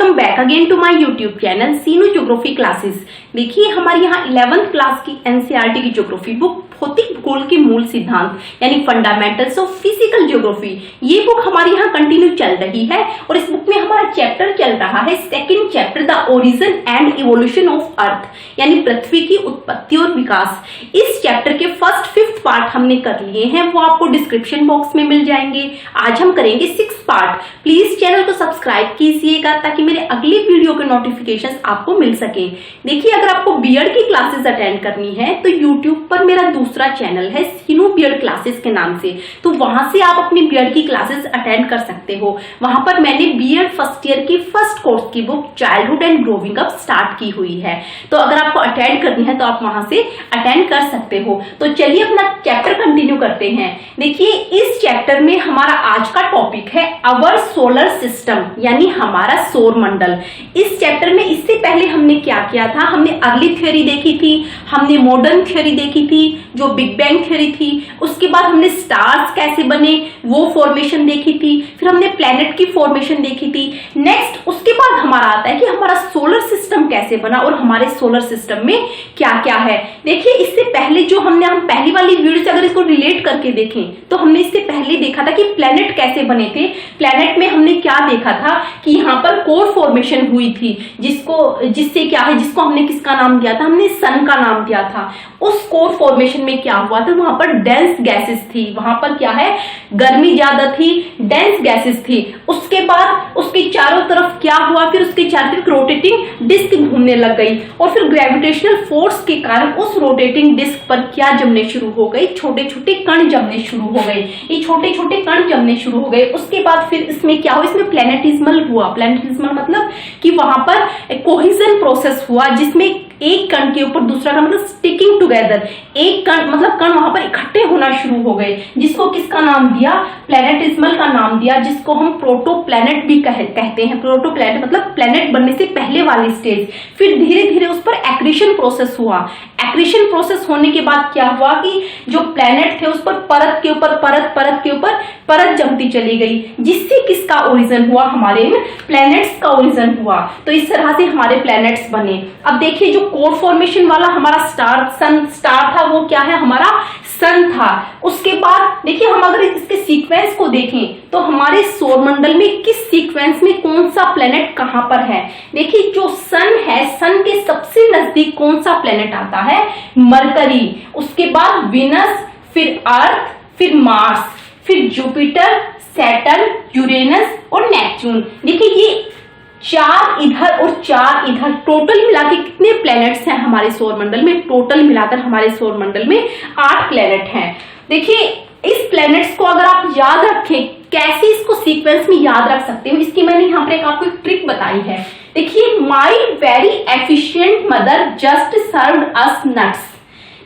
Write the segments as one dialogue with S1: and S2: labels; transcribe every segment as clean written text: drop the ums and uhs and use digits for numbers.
S1: Welcome back again to my YouTube channel Seenu geography classes. देखिए हमारे यहाँ 11th क्लास की एनसीईआरटी की ज्योग्राफी बुक भौतिक भूगोल के मूल सिद्धांत यानी फंडामेंटल्स ऑफ फिजिकल ज्योग्राफी, ये बुक हमारे यहाँ कंटिन्यू चल रही है और इस बुक में हमारा चैप्टर चल रहा है second chapter the origin and evolution of earth यानी पृथ्वी की उत्पत्ति और विकास। इस चैप्टर के फर्स्ट 5th पार्ट हमने कर लिए हैं, वो आपको डिस्क्रिप्शन बॉक्स में मिल जाएंगे। आज हम करेंगे 6th पार्ट। प्लीज चैनल को सब्सक्राइब कीजिएगा ताकि मेरे अगले वीडियो के नोटिफिकेशंस आपको मिल सके। देखिए अगर आपको बीएड की क्लासेस अटेंड करनी है तो यूट्यूब पर मेरा दूसरा चैनल है सीनू बीएड क्लासेस के नाम से, तो वहां से आप अपनी बीएड की क्लासेस अटेंड कर सकते हो। वहां पर मैंने बीएड फर्स्ट ईयर की फर्स्ट कोर्स की book childhood and growing up start की हुई है, तो अगर आपको अटेंड करनी है तो आप वहां से अटेंड कर सकते हो। तो चलिए अपना चैप्टर कंटिन्यू करते हैं। देखिए इस चैप्टर में हमारा आज का टॉपिक है अवर सोलर सिस्टम यानी हमारा सौर मंडल। इस चैप्टर में इससे पहले हमने क्या किया था, हमने अर्ली थ्योरी देखी थी, हमने मॉडर्न थ्योरी देखी थी जो बिग बैंग थ्योरी थी, उसके बाद हमने स्टार्स कैसे बने वो फॉर्मेशन देखी थी, फिर हमने प्लैनेट की फॉर्मेशन देखी थी। नेक्स्ट उसके बाद हमारा आता है कि हमारा सोलर सिस्टम कैसे बना और हमारे सोलर सिस्टम में क्या क्या है। देखिए इससे पहले जो हम पहली वाली वीडियो से अगर इसको रिलेट करके देखें तो हमने इससे पहले देखा था कि प्लैनेट कैसे बने थे। प्लैनेट में हमने क्या देखा था कि यहाँ पर कोर फॉर्मेशन हुई थी जिससे क्या है, जिसको हमने किसका नाम दिया था, हमने सन का नाम दिया था। उस कोर फॉर्मेशन में क्या हुआ था, वहां पर डेंस गैसेस थी, वहां पर क्या है गर्मी ज्यादा थी, डेंस गैसेस थी। उसके बाद उसके चारों तरफ क्या हुआ, फिर उसके चारों तरफ रोटेटिंग डिस्क घूमने लग गई और फिर ग्रेविटेशनल फोर्स के कारण उस रोटेटिंग डिस्क पर क्या जमने शुरू हो गई, छोटे छोटे कण जमने शुरू हो गए। ये छोटे छोटे कण जमने शुरू हो गए। उसके बाद फिर इसमें क्या हुआ, इसमें प्लैनेटिज्मल हुआ। प्लैनेटिज्मल मतलब कि वहां पर कोहिजन प्रोसेस हुआ जिसमें एक कण के ऊपर दूसरा कण मतलब स्टिकिंग टुगेदर, एक कण मतलब कण वहां पर इकट्ठे होना शुरू हो गए, जिसको किसका नाम दिया, प्लैनेटिज्मल का नाम दिया, जिसको हम प्रोटो प्लैनेट भी कहते हैं। प्रोटो प्लैनेट मतलब प्लैनेट बनने से पहले वाली स्टेज। फिर धीरे धीरे उस पर एक्रीशन प्रोसेस हुआ। एक्रीशन प्रोसेस होने के बाद क्या हुआ कि जो प्लैनेट थे उस पर परत के ऊपर परत जमती चली गई, जिससे किसका ओरिजिन हुआ, हमारे प्लैनेट्स का ओरिजिन हुआ। तो इस तरह से हमारे प्लैनेट्स बने। अब देखिए जो कोर फॉर्मेशन वाला हमारा स्टार था वो क्या है, हमारा सन था। उसके बाद देखिए हम अगर इसके सीक्वेंस को देखें तो हमारे सौर मंडल में किस सीक्वेंस में कौन सा प्लेनेट कहां पर है। देखिए जो सन है, सन के सबसे नजदीक कौन सा प्लेनेट आता है, मरकरी। उसके बाद विनस, फिर अर्थ, फिर मार्स, फिर जुपिटर, सैटर्न, यूरेनस और नेपच्यून। देखिए ये 4 इधर और 4 इधर, टोटल मिलाके कितने प्लैनेट्स हैं हमारे सौर मंडल में, टोटल मिलाकर हमारे सौर मंडल में 8 प्लैनेट हैं। देखिए इस प्लैनेट्स को अगर आप याद रखें, कैसे इसको सीक्वेंस में याद रख सकते हो, इसकी मैंने यहाँ पर आपको एक ट्रिक बताई है। देखिए my very efficient mother just served us nuts.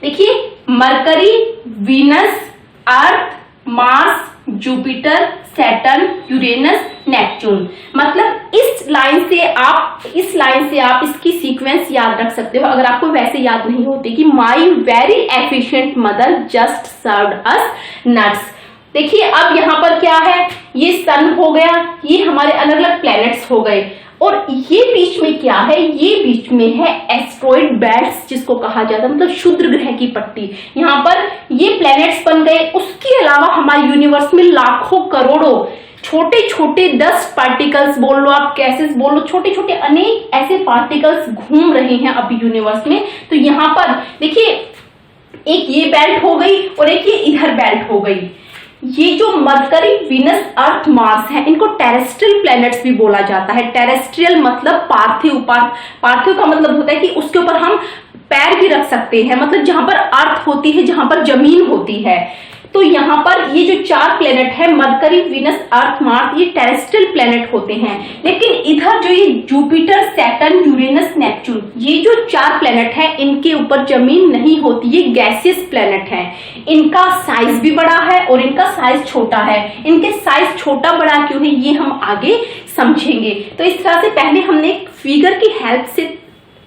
S1: देखिए Mercury, Venus, Earth, Mars, Jupiter, Saturn, Uranus, Neptune. मतलब इस लाइन से आप इसकी सीक्वेंस याद रख सकते हो अगर आपको वैसे याद नहीं होती कि माई very efficient mother just served us nuts. देखिए अब यहाँ पर क्या है, ये सन हो गया, ये हमारे अलग अलग प्लैनेट्स हो गए और ये बीच में क्या है, ये बीच में है एस्ट्रॉइड बेल्ट जिसको कहा जाता है, मतलब क्षुद्र ग्रह की पट्टी। यहाँ पर ये प्लैनेट्स बन गए। उसके अलावा हमारे यूनिवर्स में लाखों करोड़ों छोटे छोटे डस्ट पार्टिकल्स बोल लो, आप गैसेस बोल लो, छोटे छोटे अनेक ऐसे पार्टिकल्स घूम रहे हैं अभी यूनिवर्स में। तो यहाँ पर देखिए एक ये बेल्ट हो गई और एक ये इधर बेल्ट हो गई। ये जो मरकरी, विनस, अर्थ, मार्स है, इनको टेरेस्ट्रियल प्लैनेट्स भी बोला जाता है। टेरेस्ट्रियल मतलब पार्थिव का मतलब होता है कि उसके ऊपर हम पैर भी रख सकते हैं, मतलब जहां पर अर्थ होती है, जहां पर जमीन होती है। तो यहाँ पर ये जो 4 प्लेनेट है, मरकरी, विनस, अर्थ, मार्स, ये टेरेस्ट्रियल प्लेनेट होते हैं। लेकिन इधर जो ये जुपिटर, सैटर्न, यूरेनस, नेपच्यून, ये जो 4 प्लेनेट है, इनके ऊपर जमीन नहीं होती, ये गैसियस प्लेनेट है। इनका साइज भी बड़ा है और इनका साइज छोटा है। इनके साइज छोटा बड़ा क्यों है ये हम आगे समझेंगे। तो इस तरह से पहले हमने एक फिगर की हेल्प से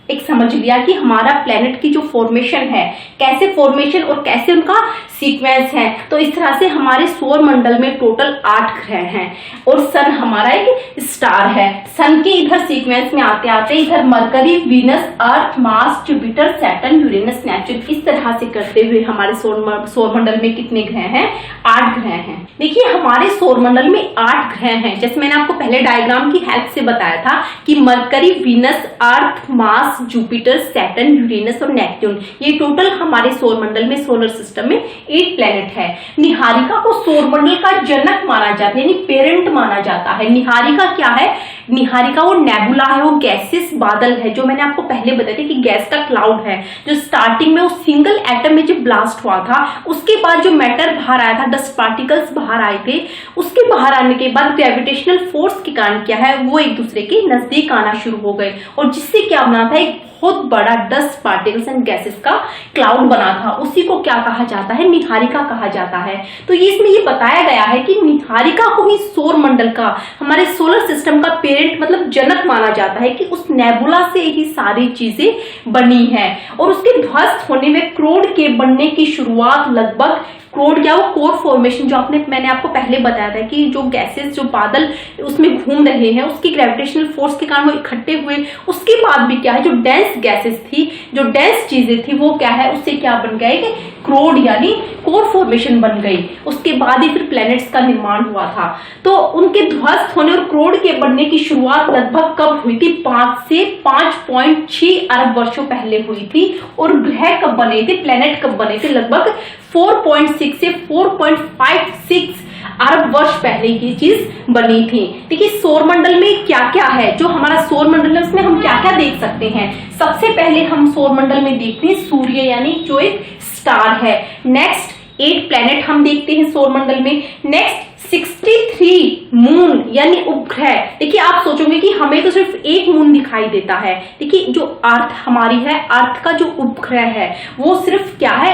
S1: एक समझ लिया कि हमारा प्लेनेट की जो फॉर्मेशन है, कैसे फॉर्मेशन और कैसे उनका सीक्वेंस है। तो इस तरह से हमारे सौर मंडल में टोटल 8 ग्रह हैं और सन हमारा एक स्टार है। सन के इधर सीक्वेंस में आते आते इधर Mercury, Venus, Earth, Mars, Jupiter, Saturn, Uranus, Neptune, इस तरह से करते हुए हमारे सौर मंडल में कितने ग्रह हैं? 8 ग्रह हैं। देखिए हमारे सौर मंडल में 8 ग्रह हैं, जैसे मैंने आपको पहले डायग्राम की हेल्प से बताया था कि mercury, Venus, Earth, Mars, Jupiter, Saturn, Uranus और नेपच्यून, ये टोटल हमारे सौर मंडल में, सोलर सिस्टम में 8 प्लेनेट है। निहारिका को सौर मंडल का जनक माना जाता है, यानी पेरेंट माना जाता है। निहारिका क्या है? निहारिका वो नेबुला है, वो गैसेस बादल है, जो मैंने आपको पहले बताया था कि गैस का क्लाउड है, जो स्टार्टिंग में वो सिंगल एटम में जब ब्लास्ट हुआ था, उसके बाद जो मैटर बाहर आया था, डस्ट पार्टिकल्स बाहर आए थे, उसके बाहर आने के बाद ग्रेविटेशनल फोर्स के कारण क्या है, वो एक दूसरे के नजदीक आना शुरू हो गए और जिससे क्या बना था, एक बहुत बड़ा डस्ट पार्टिकल्स एंड गैसेस का क्लाउड बना था। उसी को क्या कहा जाता है? निहारिका कहा जाता है। तो इसमें ये बताया गया है कि निहारिका को ही सौर मंडल का, हमारे सोलर सिस्टम का पेरेंट मतलब जनक माना जाता है कि उस नेबुला से ही सारी चीजें बनी है और उसके ध्वस्त होने में क्रोड के बनने की शुरुआत लगभग, क्रोड क्या, वो कोर फॉर्मेशन जो मैंने आपको पहले बताया था कि जो गैसेस, जो बादल उसमें घूम रहे हैं, उसकी ग्रेविटेशनल फोर्स के कारण वो इकट्ठे हुए। उसके बाद भी क्या है, जो डेंस गैसेस थी, जो डेंस चीजें थी, वो क्या है, उससे क्या बन गए कि क्रोड यानी कोर फॉर्मेशन बन गई। उसके बाद ही फिर प्लैनेट्स का निर्माण हुआ था। तो उनके ध्वस्त होने और क्रोड के बनने की शुरुआत लगभग कब हुई थी? 5 से 5.6 अरब वर्षों पहले हुई थी। और ग्रह कब बने थे, प्लैनेट कब बने थे? लगभग 4.6 से 4.56 अरब वर्ष पहले की चीज बनी थी। देखिए सौर मंडल में क्या क्या है, जो हमारा सौर मंडल है उसमें हम क्या क्या देख सकते हैं। सबसे पहले हम सौर मंडल में देखते हैं सूर्य, यानी जो एक स्टार है। नेक्स्ट 8 प्लैनेट हम देखते हैं सौर मंडल में। नेक्स्ट 63 मून यानी उपग्रह। देखिए आप सोचोगे कि हमें तो सिर्फ एक मून दिखाई देता है। देखिए जो अर्थ हमारी है, अर्थ का जो उपग्रह है वो सिर्फ क्या है,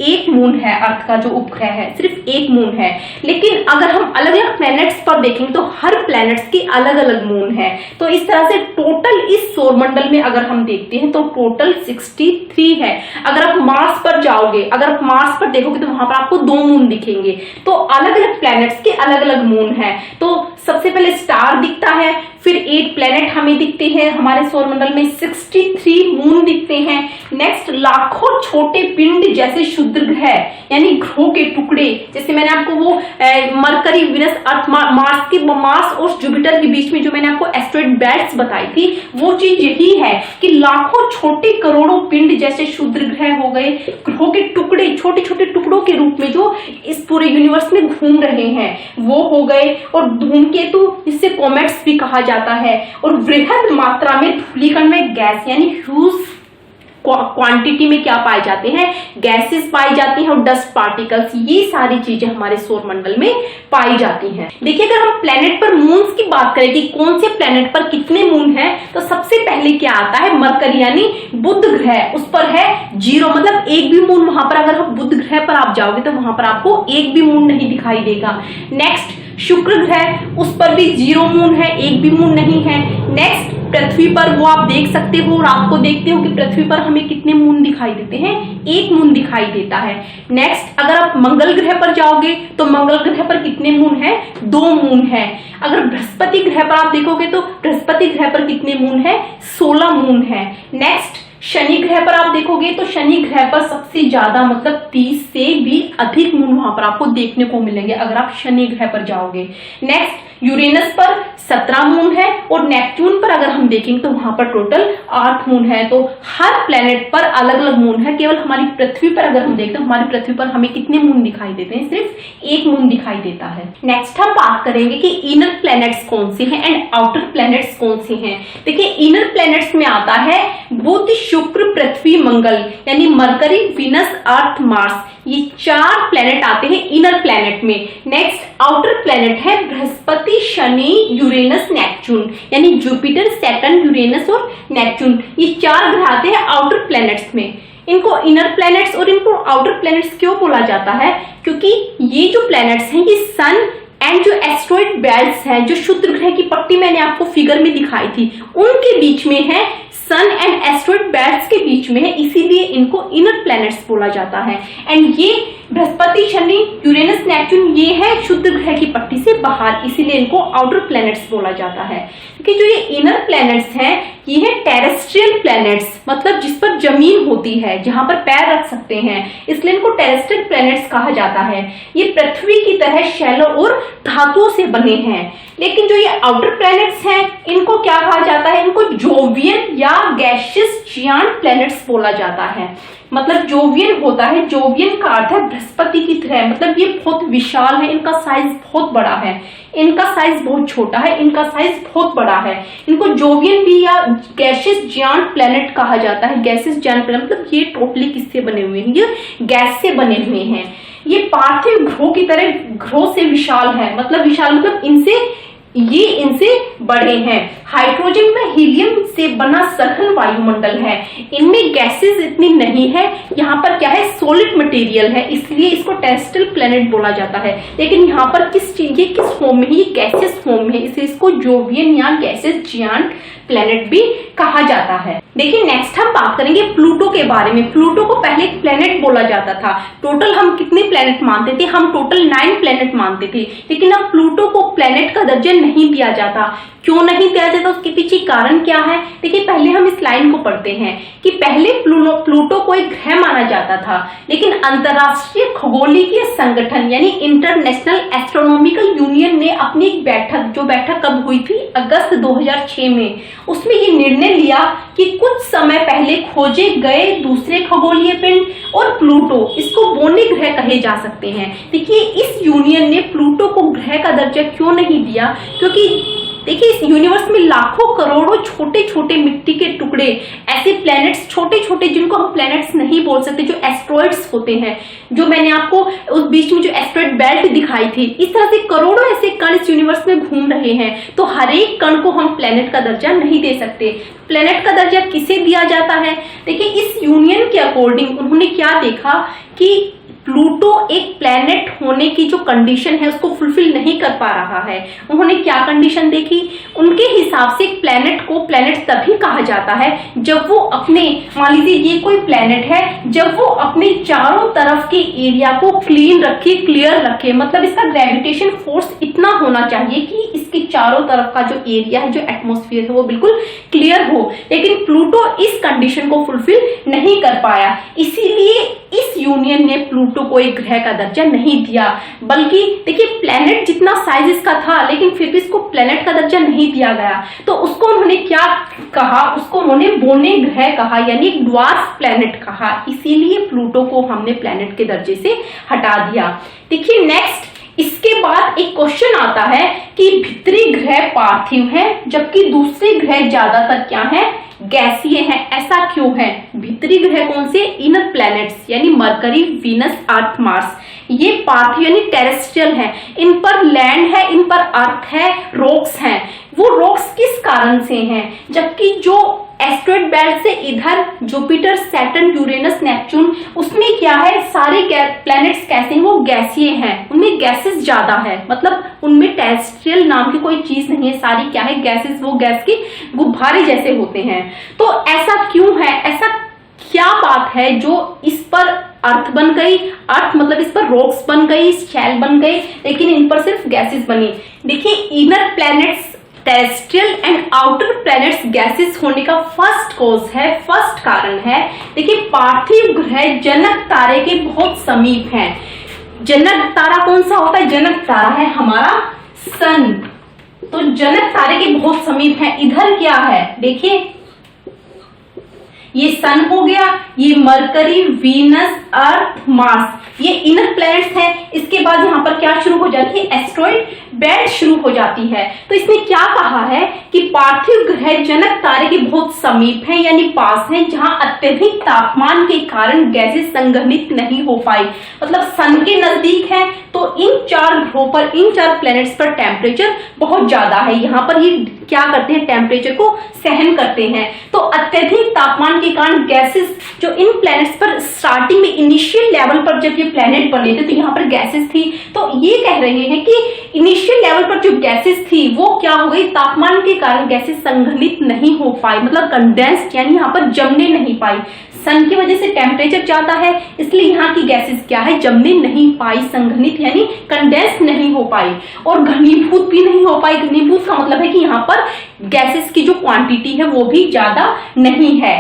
S1: एक मून है। अर्थ का जो उपग्रह है सिर्फ एक मून है। लेकिन अगर हम अलग अलग प्लैनेट्स पर देखेंगे तो हर प्लैनेट्स की अलग अलग मून है। तो इस तरह से टोटल इस सौर मंडल में अगर हम देखते हैं तो टोटल 63 है। अगर आप मार्स पर जाओगे, अगर आप मार्स पर देखोगे तो वहां पर आपको 2 मून दिखेंगे। तो अलग अलग प्लैनेट्स के अलग अलग मून है। तो सबसे पहले स्टार दिखता है, फिर 8 प्लैनेट हमें दिखते हैं हमारे सौर मंडल में, 63 मून दिखते हैं। नेक्स्ट लाखों छोटे पिंड जैसे क्षुद्र ग्रह यानी ग्रहों के टुकड़े, जैसे मैंने आपको वो मरकरी, वीनस, अर्थ, मार्स और जुपिटर के बीच में जो मैंने आपको एस्टेरॉयड बेल्ट्स बताई थी, वो चीज यही है कि लाखों छोटे करोड़ों पिंड जैसे क्षुद्र ग्रह हो गए, ग्रहों के टुकड़े, छोटे छोटे टुकड़ों के रूप में जो इस पूरे यूनिवर्स में घूम रहे हैं वो हो गए। और धूमकेतु, जिससे कॉमेट्स भी कहा जाता है, और वृहद मात्रा में धूलिकण में गैस यानी ह्यूज क्वांटिटी में क्या पाए जाते हैं, गैसेस पाई जाती हैं और डस्ट पार्टिकल्स, ये सारी चीजें हमारे सौर मंडल में पाई जाती हैं। देखिए अगर हम प्लेनेट पर मून्स की बात करें कि कौन से प्लेनेट पर कितने मून हैं, तो सबसे पहले क्या आता है, मरकरी यानी बुध ग्रह, उस पर है 0, मतलब एक भी मून वहां पर, अगर हम बुध ग्रह पर आप जाओगे तो वहां पर आपको एक भी मून नहीं दिखाई देगा। नेक्स्ट शुक्र ग्रह, उस पर भी 0 मून है, एक भी मून नहीं है। नेक्स्ट पृथ्वी पर, वो आप देख सकते हो, रात को देखते हो कि पृथ्वी पर हमें कितने मून दिखाई देते हैं, 1 मून दिखाई देता है। नेक्स्ट अगर आप मंगल ग्रह पर जाओगे तो मंगल ग्रह पर कितने मून है, 2 मून है। अगर बृहस्पति ग्रह पर आप देखोगे तो बृहस्पति ग्रह पर कितने मून है, 16 मून है। नेक्स्ट शनि ग्रह पर आप देखोगे तो शनि ग्रह पर सबसे ज्यादा मतलब 30 से भी अधिक मून वहां पर आपको देखने को मिलेंगे अगर आप शनि ग्रह पर जाओगे। नेक्स्ट यूरेनस पर 17 मून है और नेपच्यून पर अगर हम देखेंगे तो वहां पर टोटल 8 मून है। तो हर प्लेनेट पर अलग अलग मून है। केवल हमारी पृथ्वी पर अगर हम देखते हैं, हमारी पृथ्वी पर हमें कितने मून दिखाई देते हैं, सिर्फ 1 मून दिखाई देता है। नेक्स्ट हम बात करेंगे कि इनर प्लैनेट्स कौन से हैं एंड आउटर प्लैनेट्स कौन से हैं। देखिए इनर प्लैनेट्स में आता है बुध, शुक्र, पृथ्वी, मंगल यानी मरकरी, वीनस, अर्थ, मार्स, ये 4 प्लैनेट आते हैं इनर प्लैनेट में। नेक्स्ट आउटर प्लैनेट है बृहस्पति, शनि, यूरेनस, नेपच्यून यानी जुपिटर, सैटर्न, यूरेनस और नेपच्यून, ये 4 ग्रह आते हैं आउटर प्लैनेट्स में। इनको इनर प्लैनेट्स और इनको आउटर प्लैनेट्स क्यों बोला जाता है, क्योंकि ये जो प्लैनेट्स हैं ये सन एंड जो एस्टेरॉयड बेल्ट्स हैं, जो क्षुद्र ग्रह की पट्टी मैंने आपको फिगर में दिखाई थी, उनके बीच में है सन एंड एस्ट्रॉइड बेल्ट्स के बीच में है, इसीलिए इनको इनर प्लैनेट्स बोला जाता है। एंड ये बृहस्पति, शनि, यूरेनस, नेपच्यून ये है शुद्ध ग्रह की पट्टी से बाहर, इसीलिए इनको आउटर प्लैनेट्स बोला जाता है। कि जो ये इनर प्लैनेट्स हैं ये है टेरेस्ट्रियल प्लैनेट्स, मतलब जिस पर जमीन होती है, जहां पर पैर रख सकते हैं, इसलिए इनको टेरेस्ट्रियल प्लैनेट्स कहा जाता है। ये पृथ्वी की तरह शैलो और धातुओं से बने हैं। लेकिन जो ये आउटर प्लैनेट्स हैं इनको क्या कहा जाता है? इनको जोवियन या गैसियस जियांट प्लैनेट्स बोला जाता है। मतलब जोवियन होता है, जोवियन का अर्थ है बृहस्पति की तरह, मतलब ये बहुत विशाल है, इनका साइज बहुत बड़ा है, इनका साइज बहुत छोटा है, इनका साइज बहुत बड़ा है। इनको जोवियन भी या गैसियस जियांट प्लैनेट कहा जाता है। गैसियस जियांट प्लैनेट मतलब ये टोटली किससे बने हुए हैं? ये गैस से बने हुए हैं। ये पार्थिव ग्रहों की तरह ग्रहों से विशाल है, मतलब विशाल मतलब इनसे बड़े हैं। हाइड्रोजन में हीलियम से बना सघन वायुमंडल है, इनमें गैसेस इतनी नहीं है। यहाँ पर क्या है? सॉलिड मटेरियल है, इसलिए इसको टेरेस्ट्रियल प्लैनेट बोला जाता है। लेकिन यहाँ पर ये किस फॉर्म में है? ये गैसेस फॉर्म में है, इसलिए इसको जोवियन या गैसेस जियांट प्लैनेट भी कहा जाता है। देखिए नेक्स्ट हम बात करेंगे प्लूटो के बारे में। प्लूटो को पहले एक प्लैनेट बोला जाता था। टोटल हम कितने प्लैनेट मानते थे? हम टोटल 9 प्लैनेट मानते थे, लेकिन अब प्लूटो को प्लैनेट का दर्जा नहीं दिया जाता। क्यों नहीं दिया जाता? उसके पीछे कारण क्या है? देखिए पहले हम इस लाइन को पढ़ते हैं कि पहले प्लूटो को एक ग्रह माना जाता था, लेकिन अंतरराष्ट्रीय खगोलीय संगठन यानी इंटरनेशनल एस्ट्रोनॉमिकल यूनियन ने अपनी एक बैठक कब हुई थी? अगस्त 2006 में, उसमें ये निर्णय लिया कि कुछ समय पहले खोजे गए दूसरे खगोलीय पिंड और प्लूटो, इसको बोने ग्रह कहे जा सकते हैं। देखिए इस यूनियन ने प्लूटो को ग्रह का दर्जा क्यों नहीं दिया? क्योंकि देखिए इस यूनिवर्स में लाखों करोड़ों छोटे छोटे मिट्टी के टुकड़े, ऐसे प्लैनेट्स छोटे छोटे जिनको हम प्लैनेट्स नहीं बोल सकते, जो एस्ट्रॉइड्स होते हैं, जो मैंने आपको उस बीच में जो एस्ट्रॉइड बेल्ट दिखाई थी, इस तरह से करोड़ों ऐसे कण इस यूनिवर्स में घूम रहे हैं। तो हर एक कण को हम प्लैनेट का दर्जा नहीं दे सकते। प्लैनेट का दर्जा किसे दिया जाता है? देखिए इस यूनियन के अकॉर्डिंग उन्होंने क्या देखा कि प्लूटो एक प्लैनेट होने की जो कंडीशन है उसको फुलफिल नहीं कर पा रहा है। उन्होंने क्या कंडीशन देखी? उनके हिसाब से एक प्लैनेट को प्लैनेट तभी कहा जाता है जब वो अपने, मान लीजिए ये कोई प्लैनेट है, जब वो अपने चारों तरफ के एरिया को क्लीन रखे, क्लियर रखे, मतलब इसका ग्रेविटेशन फोर्स इतना होना चाहिए कि इसके चारों तरफ का जो एरिया है, जो एटमॉस्फेयर है, वो बिल्कुल क्लियर हो। लेकिन प्लूटो इस कंडीशन को फुलफिल नहीं कर पाया, इसीलिए इस यूनियन ने प्लूटो को एक ग्रह का दर्जा नहीं दिया। बल्कि देखिए प्लैनेट जितना साइज इसका था, लेकिन फिर भी इसको प्लैनेट का दर्जा नहीं दिया गया। तो उसको उन्होंने क्या कहा? उसको उन्होंने बोने ग्रह कहा, यानी एक ड्वार्फ प्लैनेट कहा। इसीलिए प्लूटो को हमने प्लैनेट के दर्जे से हटा दिया। देखिए नेक्स्ट इसके बाद एक क्वेश्चन आता है कि भीतरी ग्रह पार्थिव है जबकि दूसरे ग्रह ज्यादातर क्या है? गैसीय है। ऐसा क्यों है? भीतरी ग्रह कौन से? इनर प्लैनेट्स यानी मरकरी, वीनस, अर्थ, मार्स, ये पार्थिव यानी टेरेस्ट्रियल है। इन पर लैंड है, इन पर अर्थ है, रॉक्स हैं। वो रॉक्स किस कारण से हैं? जबकि जो एस्ट्रॉइड बेल्ट से इधर जुपिटर, सैटर्न, यूरेनस, नेपच्यून, उसमें क्या है? सारे प्लैनेट्स कैसे हैं? वो गैसीय हैं, उनमें गैसेस ज्यादा है, मतलब उनमें टेरेस्ट्रियल नाम की कोई चीज नहीं है। सारी क्या है? गैसेस, वो गैस के गुब्बारे जैसे होते हैं। तो ऐसा क्यों है? ऐसा क्या बात है जो इस पर अर्थ बन गई? अर्थ मतलब इस पर रॉक्स बन गई, शैल बन गए, लेकिन इन पर सिर्फ गैसेस बनी। देखिए inner planets terrestrial and outer planets gases होने का फर्स्ट कॉज है, फर्स्ट कारण है। देखिए पार्थिव ग्रह जनक तारे के बहुत समीप हैं। जनक तारा कौन सा होता है? जनक तारा है हमारा सन। तो जनक तारे के बहुत समीप है। इधर क्या है? देखिए ये सन हो गया, ये मरकरी, वीनस, अर्थ, मार्स, ये इनर प्लैनेट्स हैं। इसके बाद यहाँ पर क्या शुरू हो जाती है? एस्ट्रॉइड बेल्ट शुरू हो जाती है। तो इसने क्या कहा है कि पार्थिव ग्रह जनक तारे के बहुत समीप हैं, यानी पास हैं, जहां अत्यधिक तापमान के कारण गैसें संघनित नहीं हो पाई। मतलब सन के नजदीक है, तो इन 4 ग्रहों ग्रहों पर, इन 4 प्लैनेट्स पर टेम्परेचर बहुत ज्यादा है। यहाँ पर ये क्या करते हैं, टेम्परेचर को सहन करते हैं। तो अत्यधिक तापमान के कारण गैसेस जो इन प्लैनेट्स पर स्टार्टिंग में इनिशियल लेवल पर जब ये प्लैनेट बने थे तो यहाँ पर गैसेस थी। तो ये कह रहे हैं कि इनिशियल लेवल पर जो गैसेस थी वो क्या हो गई, तापमान के कारण गैसेस संघनित नहीं हो पाई, मतलब कंडेंस्ड, यानी यहाँ पर जमने नहीं पाई। सन की वजह से टेम्परेचर ज्यादा है, इसलिए यहाँ की गैसेस क्या है, जमने नहीं पाई, संघनित यानी कंडेंस नहीं हो पाई, और घनीभूत भी नहीं हो पाई। घनीभूत का मतलब है कि यहाँ पर गैसेस की जो क्वांटिटी है वो भी ज्यादा नहीं है।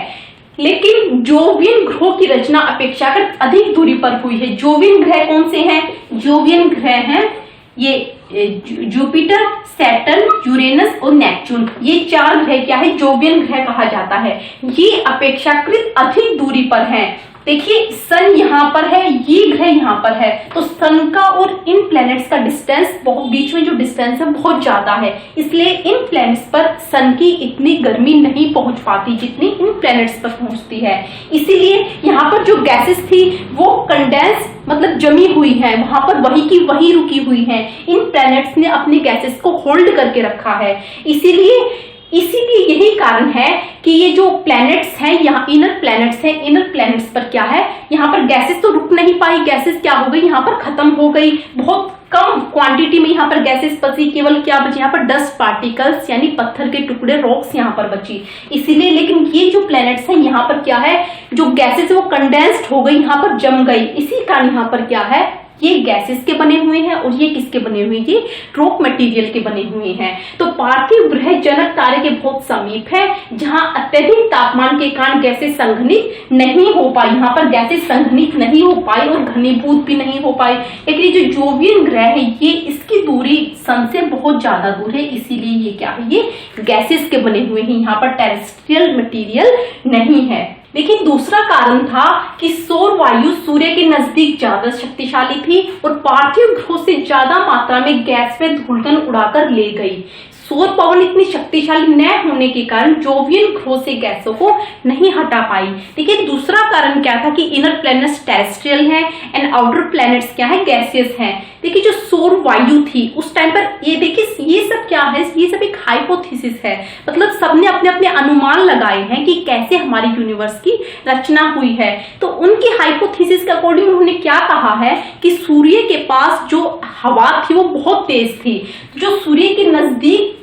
S1: लेकिन जोवियन ग्रहों की रचना अपेक्षाकृत अधिक दूरी पर हुई है। जोवियन ग्रह कौन से हैं, जोवियन ग्रह हैं ये जुपिटर, सैटर्न, यूरेनस और नेपच्यून। ये 4 ग्रह क्या है, जोवियन ग्रह कहा जाता है। ये अपेक्षाकृत अधिक दूरी पर हैं। देखिए सन यहाँ पर है, ये ग्रह यहाँ पर है, तो सन का और इन प्लैनेट्स का डिस्टेंस बहुत, बीच में जो डिस्टेंस है बहुत ज्यादा है, इसलिए इन प्लैनेट्स पर सन की इतनी गर्मी नहीं पहुंच पाती जितनी इन प्लैनेट्स पर पहुंचती है। इसीलिए यहाँ पर जो गैसेस थी वो कंडेंस मतलब जमी हुई है, वहां पर वही की वही रुकी हुई है। इन प्लैनेट्स ने अपनी गैसेस को होल्ड करके रखा है। इसीलिए यही कारण है कि ये जो प्लैनेट्स हैं, यहाँ इनर प्लैनेट्स हैं, इनर प्लैनेट्स पर क्या है, यहाँ पर गैसेस तो रुक नहीं पाई, गैसेस क्या हो गई, यहाँ पर खत्म हो गई। बहुत कम क्वांटिटी में यहाँ पर गैसेस बची, केवल क्या बची, यहाँ पर डस्ट पार्टिकल्स यानी पत्थर के टुकड़े, रॉक्स यहाँ पर बची। इसीलिए, लेकिन ये जो प्लैनेट्स हैं यहाँ पर क्या है, जो गैसेस है वो कंडेंस्ड हो गई, यहाँ पर जम गई। इसी कारण यहाँ पर क्या है, ये गैसेस के बने हुए हैं और ये किसके बने हुए हैं, ये रॉक मटेरियल के बने हुए हैं। तो पार्थिव ग्रह जनक तारे के बहुत समीप है, जहां अत्यधिक तापमान के कारण गैसेस संघनित नहीं हो पाई, यहाँ पर गैसेस संघनित नहीं हो पाई और घनीभूत भी नहीं हो पाई। लेकिन ये जो जोवियन ग्रह है ये इसकी दूरी सन से बहुत ज्यादा दूर है, इसीलिए ये क्या है, ये गैसेस के बने हुए हैं, यहाँ पर टेरेस्ट्रियल मटेरियल नहीं है। लेकिन दूसरा कारण था कि सौर वायु सूर्य के नजदीक ज्यादा शक्तिशाली थी और पार्थिव ग्रहों से ज्यादा मात्रा में गैस व धूलकण उड़ाकर ले गई। सौर पवन इतनी शक्तिशाली न होने के कारण जोवियन ग्रहों से गैसों को नहीं हटा पाई। देखिए दूसरा कारण क्या था कि इनर प्लैनेट्स टेरेस्ट्रियल हैं एंड आउटर प्लैनेट्स क्या है, गैसियस हैं। देखिए जो सौर वायु थी उस टाइम पर, ये देखिए ये सब क्या है, ये सब एक हाइपोथेसिस है, मतलब सबने अपने अपने अनुमान लगाए हैं कि कैसे हमारी यूनिवर्स की रचना हुई है। तो उनकी हाइपोथेसिस के अकॉर्डिंग उन्होंने क्या कहा है कि सूर्य के पास जो हवा थी वो बहुत तेज थी, जो सूर्य के नजदीक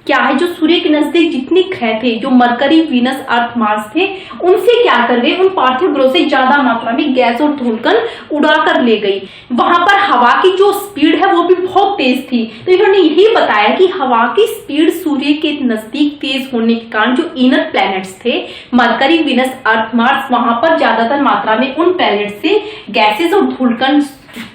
S1: क्या है, जो सूर्य के नजदीक जितने ग्रह थे, जो मरकरी, वीनस, अर्थ, मार्स थे, उनसे क्या कर गए, उन पार्थिव ग्रहों से ज्यादा मात्रा में गैस और धूलकण उड़ा कर ले गई। वहां पर हवा की जो स्पीड है वो भी बहुत तेज थी। तो इन्होंने यही बताया कि हवा की स्पीड सूर्य के नजदीक तेज होने के कारण जो इनर प्लैनेट्स थे, मरकरी, वीनस, अर्थ, मार्स, वहां पर ज्यादातर मात्रा में उन प्लैनेट से गैसेस और धूलकण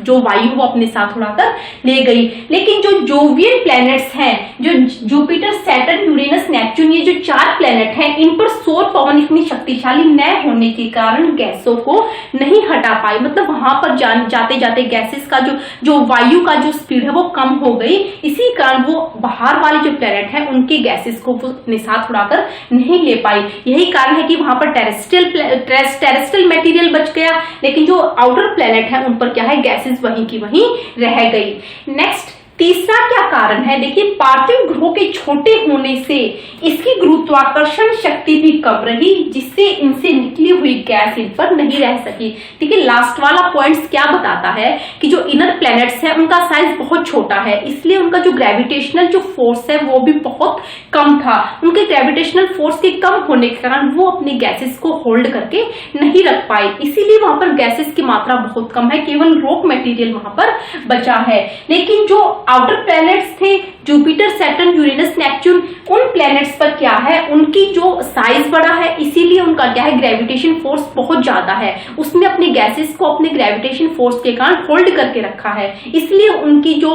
S1: जो वायु वो अपने साथ उड़ाकर ले गई। लेकिन जो जोवियन प्लैनेट्स हैं, जो जुपिटर, सैटर्न, यूरेनस, नेपच्यून, ये जो 4 प्लैनेट हैं, इन पर सौर पवन इतनी शक्तिशाली न होने के कारण गैसों को नहीं हटा पाई, मतलब वहां पर जाते जाते गैसेस का जो वायु का जो स्पीड है वो कम हो गई। इसी कारण वो बाहर वाले जो प्लैनेट है उनके गैसेस को अपने साथ उड़ाकर नहीं ले पाई। यही कारण है कि वहां पर टेरेस्ट्रियल मटेरियल बच गया, लेकिन जो आउटर प्लैनेट है उन पर क्या है, गैसेस वहीं की वहीं रह गई। नेक्स्ट तीसरा क्या कारण है, देखिए पार्थिव ग्रहों के छोटे होने से इसकी गुरुत्वाकर्षण शक्ति भी कम रही, जिससे इनसे निकली हुई गैस इन पर नहीं रह सकी। देखिए लास्ट वाला पॉइंट्स क्या बताता है कि जो इनर प्लैनेट्स है उनका साइज बहुत छोटा है, इसलिए उनका जो ग्रेविटेशनल जो फोर्स है वो भी बहुत कम था। उनके ग्रेविटेशनल फोर्स के कम होने के कारण वो अपने गैसेस को होल्ड करके नहीं रख पाए, इसीलिए वहां पर गैसेस की मात्रा बहुत कम है, केवल रॉक मटेरियल वहां पर बचा है। लेकिन जो आउटर प्लैनेट्स थे, जुपिटर, सैटर्न, यूरेनस, नेपच्यून, उन प्लैनेट्स पर क्या है, उनकी जो साइज बड़ा है, इसीलिए उनका क्या है, ग्रेविटेशन फोर्स बहुत ज्यादा है। उसने अपने गैसेस को अपने ग्रेविटेशन फोर्स के कारण होल्ड करके रखा है, इसलिए उनकी जो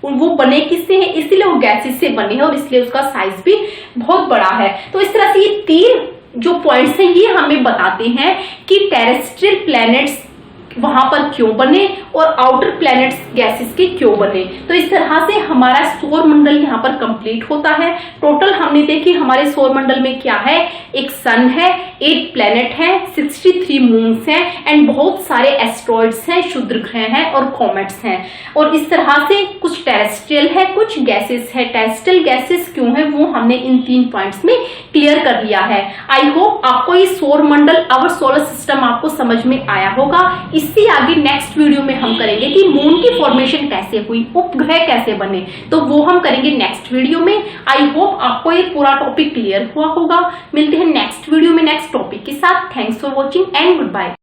S1: वो बने किससे हैं, इसलिए वो गैसेस से बने हैं और इसलिए उसका साइज भी बहुत बड़ा है। तो इस तरह से ये 3 जो पॉइंट्स हैं ये हमें बताते हैं कि टेरेस्ट्रियल प्लैनेट्स वहां पर क्यों बने और आउटर प्लैनेट्स गैसेस के क्यों बने। तो इस तरह से हमारा सौर मंडल यहाँ पर कंप्लीट होता है। टोटल हमने देखी हमारे सौर मंडल में क्या है, एक सन है, 8 प्लैनेट है, 63 मून्स हैं एंड बहुत सारे एस्ट्रॉइड्स हैं, क्षुद्र ग्रह हैं और कॉमेट्स हैं। और इस तरह से कुछ टेरेस्ट्रियल है, कुछ गैसेस है। टेरेस्ट्रियल गैसेस क्यों है वो हमने इन 3 पॉइंट्स में क्लियर कर लिया है। आई होप आपको ये सौर मंडल और सोलर सिस्टम आपको समझ में आया होगा। इससे आगे नेक्स्ट वीडियो में हम करेंगे कि मून की फॉर्मेशन कैसे हुई, उपग्रह कैसे बने, तो वो हम करेंगे नेक्स्ट वीडियो में। आई होप आपको ये पूरा टॉपिक क्लियर हुआ होगा। मिलते हैं नेक्स्ट वीडियो में नेक्स्ट टॉपिक के साथ। Thanks for watching and good bye.